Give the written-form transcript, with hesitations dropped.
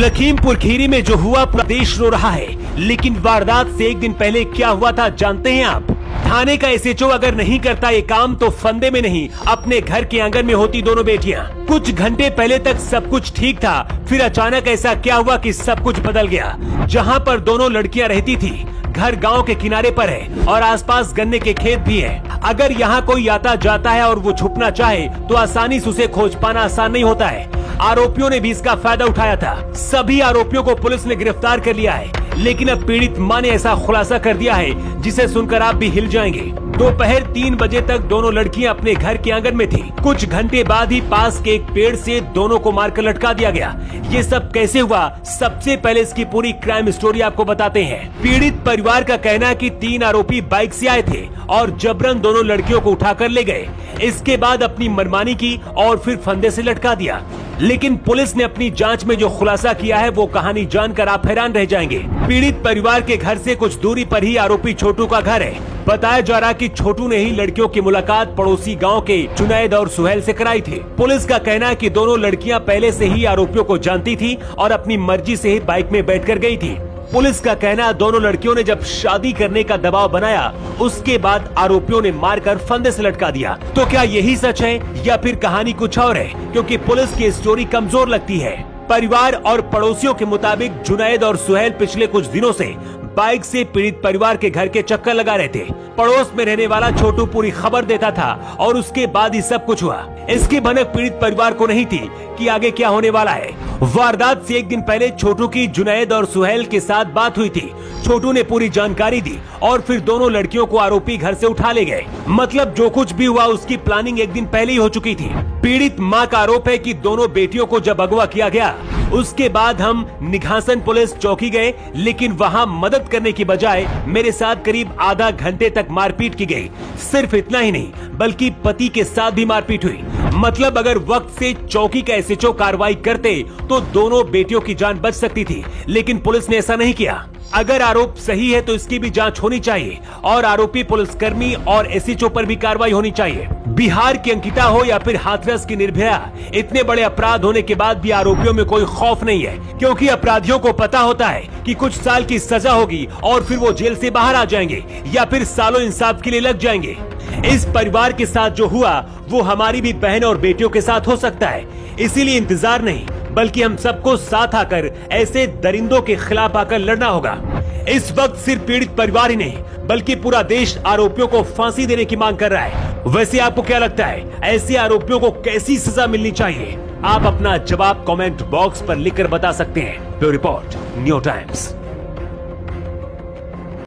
लखीमपुर खीरी में जो हुआ पूरा देश रो रहा है, लेकिन वारदात से एक दिन पहले क्या हुआ था जानते हैं आप? थाने का एसएचओ अगर नहीं करता ये काम तो फंदे में नहीं अपने घर के आंगन में होती दोनों बेटियां। कुछ घंटे पहले तक सब कुछ ठीक था, फिर अचानक ऐसा क्या हुआ कि सब कुछ बदल गया। जहां पर दोनों लड़कियां रहती थी, घर गांव के किनारे पर है और आसपास गन्ने के खेत भी है। अगर यहाँ कोई आता जाता है और वो छुपना चाहे तो आसानी से उसे खोज पाना आसान नहीं होता है। आरोपियों ने भी इसका फायदा उठाया था। सभी आरोपियों को पुलिस ने गिरफ्तार कर लिया है, लेकिन अब पीड़ित मां ने ऐसा खुलासा कर दिया है जिसे सुनकर आप भी हिल जाएंगे। दोपहर 3 बजे तक दोनों लड़कियां अपने घर के आंगन में थी। कुछ घंटे बाद ही पास के एक पेड़ से दोनों को मारकर लटका दिया गया। ये सब कैसे हुआ, सबसे पहले इसकी पूरी क्राइम स्टोरी आपको बताते हैं। पीड़ित परिवार का कहना है कि 3 आरोपी बाइक से आए थे और जबरन दोनों लड़कियों को उठाकर ले गए। इसके बाद अपनी मनमानी की और फिर फंदे से लटका दिया। लेकिन पुलिस ने अपनी जांच में जो खुलासा किया है वो कहानी जानकर आप हैरान रह जाएंगे। पीड़ित परिवार के घर से कुछ दूरी पर ही आरोपी छोटू का घर है। बताया जा रहा कि छोटू ने ही लड़कियों की मुलाकात पड़ोसी गांव के जुनैद और सुहेल से कराई थी। पुलिस का कहना है कि दोनों लड़कियां पहले से ही आरोपियों को जानती थी और अपनी मर्जी से ही बाइक में बैठकर गई थी। पुलिस का कहना है दोनों लड़कियों ने जब शादी करने का दबाव बनाया, उसके बाद आरोपियों ने मारकर फंदे से लटका दिया। तो क्या यही सच है या फिर कहानी कुछ और है? क्योंकि पुलिस की स्टोरी कमजोर लगती है। परिवार और पड़ोसियों के मुताबिक जुनैद और सुहेल पिछले कुछ दिनों से बाइक से पीड़ित परिवार के घर के चक्कर लगा रहे थे। पड़ोस में रहने वाला छोटू पूरी खबर देता था और उसके बाद ही सब कुछ हुआ। इसकी भनक पीड़ित परिवार को नहीं थी कि आगे क्या होने वाला है। वारदात से एक दिन पहले छोटू की जुनैद और सुहेल के साथ बात हुई थी। छोटू ने पूरी जानकारी दी और फिर दोनों लड़कियों को आरोपी घर से उठा ले गए। मतलब जो कुछ भी हुआ उसकी प्लानिंग एक दिन पहले ही हो चुकी थी। पीड़ित मां का आरोप है कि दोनों बेटियों को जब अगवा किया गया, उसके बाद हम निघासन पुलिस चौकी गए, लेकिन वहां मदद करने की बजाय मेरे साथ करीब आधा घंटे तक मारपीट की गई। सिर्फ इतना ही नहीं बल्कि पति के साथ भी मारपीट हुई। मतलब अगर वक्त से चौकी का एसएचओ कार्रवाई करते तो दोनों बेटियों की जान बच सकती थी, लेकिन पुलिस ने ऐसा नहीं किया। अगर आरोप सही है तो इसकी भी जांच होनी चाहिए और आरोपी पुलिसकर्मी और एसएचओ पर भी कार्रवाई होनी चाहिए। बिहार की अंकिता हो या फिर हाथरस की निर्भया, इतने बड़े अपराध होने के बाद भी आरोपियों में कोई खौफ नहीं है, क्योंकि अपराधियों को पता होता है कि कुछ साल की सजा होगी और फिर वो जेल से बाहर आ जाएंगे या फिर सालों इंसाफ के लिए लग जाएंगे। इस परिवार के साथ जो हुआ वो हमारी भी बहन और बेटियों के साथ हो सकता है। इसीलिए इंतजार नहीं बल्कि हम सबको साथ आकर ऐसे दरिंदों के खिलाफ आकर लड़ना होगा। इस वक्त सिर्फ पीड़ित परिवार ही नहीं बल्कि पूरा देश आरोपियों को फांसी देने की मांग कर रहा है। वैसे आपको क्या लगता है, ऐसे आरोपियों को कैसी सजा मिलनी चाहिए? आप अपना जवाब कमेंट बॉक्स पर लिखकर बता सकते हैं। Bureau report, new times.